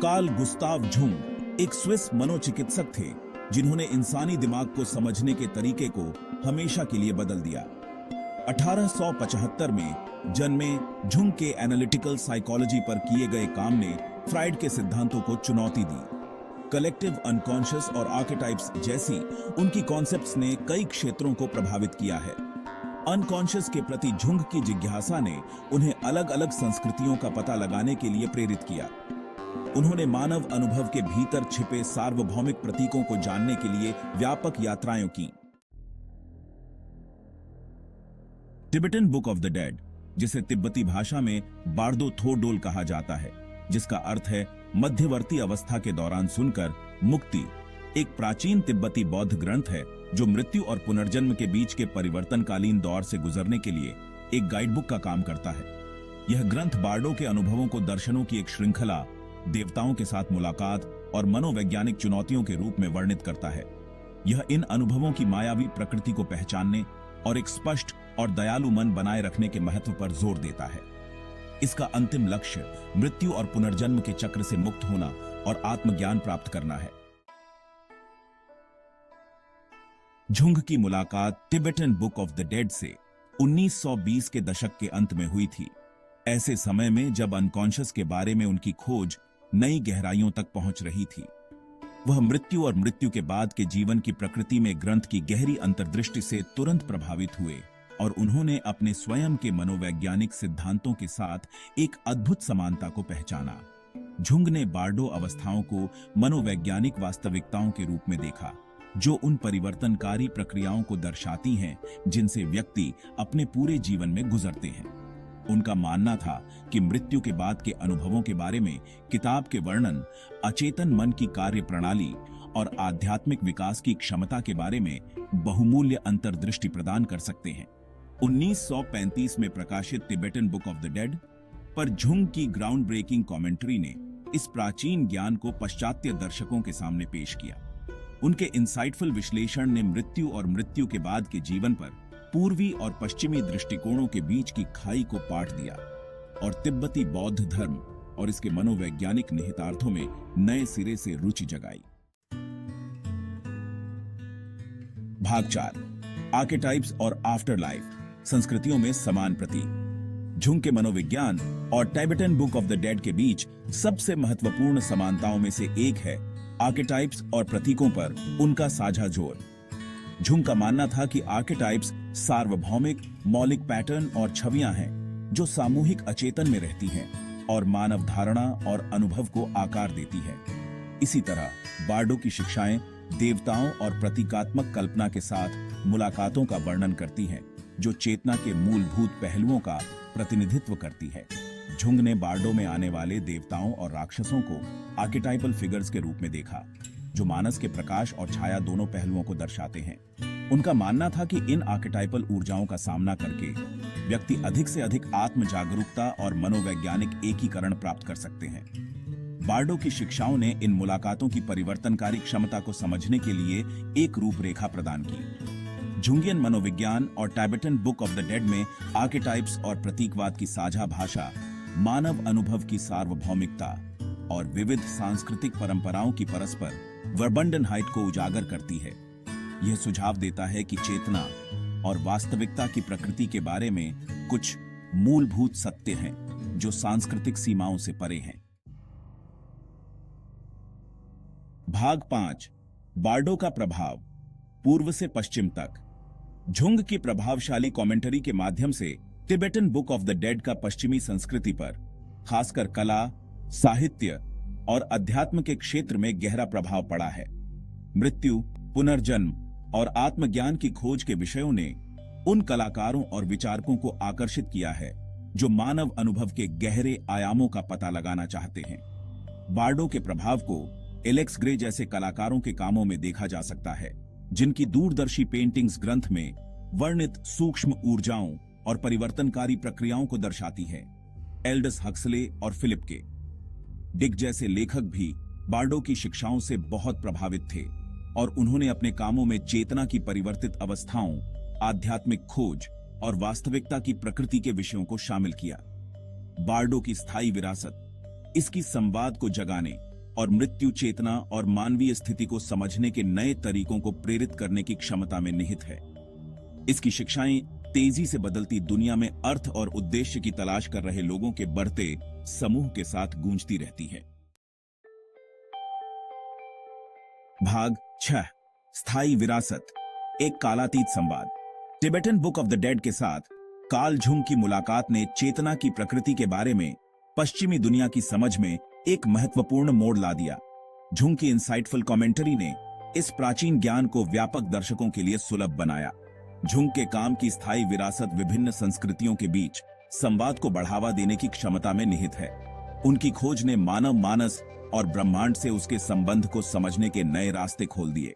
Karl Gustav Jung एक Swiss मनोचिकित्सक थे जिन्होंने इंसानी दिमाग को समझने के तरीके को हमेशा के लिए बदल दिया। 1875 में जन्मे जुंग के एनालिटिकल साइकोलॉजी पर किए गए काम ने फ्राइड के सिद्धांतों को चुनौती दी। कलेक्टिव अनकॉन्शियस और आर्केटाइप्स जैसी उनकी कॉन्सेप्ट्स ने कई क्षेत्रों को प्रभावित किया है। अनकॉन्शियस के प्रति जुंग की जिज्ञासा ने उन्हें अलग अलग संस्कृतियों का पता लगाने के लिए प्रेरित किया। उन्होंने मानव अनुभव के भीतर छिपे सार्वभौमिक प्रतीकों को जानने के लिए व्यापक यात्राएं की। Tibetan book of the dead, जिसे तिब्बती भाषा में बार्दो थोडोल कहा जाता है, जिसका अर्थ है मध्यवर्ती अवस्था के दौरान सुनकर मुक्ति, एक प्राचीन तिब्बती बौद्ध ग्रंथ है जो मृत्यु और पुनर्जन्म के बीच के परिवर्तनकालीन दौर से गुजरने के लिए एक गाइडबुक का काम करता है। यह ग्रंथ बार्डो के अनुभवों को दर्शनों की एक श्रृंखला, देवताओं के साथ मुलाकात और मनोवैज्ञानिक चुनौतियों के रूप में वर्णित करता है। यह इन अनुभवों की मायावी प्रकृति को पहचानने और एक स्पष्ट और दयालु मन बनाए रखने के महत्व पर जोर देता है। इसका अंतिम लक्ष्य मृत्यु और पुनर्जन्म के चक्र से मुक्त होना और आत्मज्ञान प्राप्त करना है। जुंग की मुलाकात Tibetan book of the dead से 1920 के दशक के अंत में हुई थी, ऐसे समय में जब अनकॉन्शियस के बारे में उनकी खोज नई गहराइयों तक पहुंच रही थी। वह मृत्यु और मृत्यु के बाद के जीवन की प्रकृति में ग्रंथ की गहरी अंतर्दृष्टि से तुरंत प्रभावित हुए और उन्होंने अपने स्वयं के मनोवैज्ञानिक सिद्धांतों के साथ एक अद्भुत समानता को पहचाना। जुंग ने बार्डो अवस्थाओं को मनोवैज्ञानिक वास्तविकताओं के रूप में देखा, जो उन परिवर्तनकारी प्रक्रियाओं को दर्शाती हैं जिनसे व्यक्ति अपने पूरे जीवन में गुजरते हैं। उनका मानना था कि मृत्यु के बाद के अनुभवों के बारे में किताब के वर्णन अचेतन मन की कार्य प्रणाली और आध्यात्मिक विकास की क्षमता के बारे में बहुमूल्य अंतर्दृष्टि प्रदान कर सकते हैं। 1935 में प्रकाशित Tibetan book of the dead पर जुंग की ग्राउंड ब्रेकिंग कमेंट्री ने इस प्राचीन ज्ञान को पाश्चात्य दर्शकों के सामने पेश किया। उनके इंसाइटफुल विश्लेषण ने मृत्यु और मृत्यु के बाद के जीवन पर पूर्वी और पश्चिमी दृष्टिकोणों के बीच की खाई को पाट दिया और तिब्बती बौद्ध धर्म और इसके मनोवैज्ञानिक निहितार्थों में नए सिरे से रुचि जगाई। भाग 4, आर्केटाइप्स और आफ्टर लाइफ, संस्कृतियों में समान प्रतीक। जुंग के मनोविज्ञान और Tibetan book of the dead के बीच सबसे महत्वपूर्ण समानताओं में से एक है आर्केटाइप्स और प्रतीकों पर उनका साझा जोर। जुंग का मानना था कि आर्केटाइप्स सार्वभौमिक मौलिक पैटर्न और छवियां हैं जो सामूहिक अचेतन में रहती हैं और मानव धारणा और अनुभव को आकार देती है। इसी तरह बार्डो की शिक्षाएं देवताओं और प्रतीकात्मक कल्पना के साथ मुलाकातों का वर्णन करती हैं जो चेतना के मूलभूत पहलुओं का प्रतिनिधित्व करती है। जुंग ने बार्डो में आने वाले देवताओं और राक्षसों को आर्केटाइपल फिगर्स के रूप में देखा, जो मानस के प्रकाश और छाया दोनों पहलुओं को दर्शाते हैं। उनका मानना था कि इन आर्केटाइपल ऊर्जाओं का सामना करके व्यक्ति अधिक से अधिक आत्म जागरूकता और मनोवैज्ञानिक एकीकरण प्राप्त कर सकते हैं। बार्डो की शिक्षाओं ने इन मुलाकातों की परिवर्तनकारी क्षमता को समझने के लिए एक रूपरेखा प्रदान की। जुंगियन मनोविज्ञान और Tibetan book of the dead में आर्केटाइप्स और प्रतीकवाद की साझा भाषा मानव अनुभव की सार्वभौमिकता और विविध सांस्कृतिक परंपराओं की परस्पर वर्बंडनहाइट को उजागर करती है। यह सुझाव देता है कि चेतना और वास्तविकता की प्रकृति के बारे में कुछ मूलभूत सत्य हैं जो सांस्कृतिक सीमाओं से परे हैं। भाग 5, बार्डो का प्रभाव पूर्व से पश्चिम तक। जुंग की प्रभावशाली कमेंटरी के माध्यम से Tibetan book of the dead का पश्चिमी संस्कृति पर, खासकर कला, साहित्य और अध्यात्म के क्षेत्र में गहरा प्रभाव पड़ा है। मृत्यु, पुनर्जन्म और आत्मज्ञान की खोज के विषयों ने उन कलाकारों और विचारकों को आकर्षित किया है जो मानव अनुभव के गहरे आयामों का पता लगाना चाहते हैं। बार्डो के प्रभाव को एलेक्स ग्रे जैसे कलाकारों के कामों में देखा जा सकता है, जिनकी दूरदर्शी पेंटिंग्स ग्रंथ में वर्णित सूक्ष्म ऊर्जाओं और परिवर्तनकारी प्रक्रियाओं को दर्शाती है। एल्डस हक्सले और फिलिप के डिक जैसे लेखक भी बार्डो की शिक्षाओं से बहुत प्रभावित थे और उन्होंने अपने कामों में चेतना की परिवर्तित अवस्थाओं, आध्यात्मिक खोज और वास्तविकता की प्रकृति के विषयों को शामिल किया। बार्डो की स्थायी विरासत इसकी संवाद को जगाने और मृत्यु चेतना और मानवीय स्थिति को समझने के नए तरीकों को प्रेरित करने की क्षमता में निहित है। इसकी शिक्षाएं तेजी से बदलती दुनिया में अर्थ और उद्देश्य की तलाश कर रहे लोगों के बढ़ते समूह के साथ गूंजती रहती है। भाग 6, स्थायी विरासत, एक कालातीत संवाद। Tibetan book of the dead के साथ कार्ल जुंग की मुलाकात ने चेतना की प्रकृति के बारे में पश्चिमी दुनिया की समझ में एक महत्वपूर्ण मोड़ ला दिया। जुंग की इंसाइटफुल कमेंटरी ने इस प्राचीन ज्ञान को व्यापक दर्शकों के लिए सुलभ बनाया। जुंग के काम की स्थायी विरासत विभिन्न संस्कृतियों के बीच संवाद को बढ़ावा देने की क्षमता में निहित है। उनकी खोज ने मानव मानस और ब्रह्मांड से उसके संबंध को समझने के नए रास्ते खोल दिए।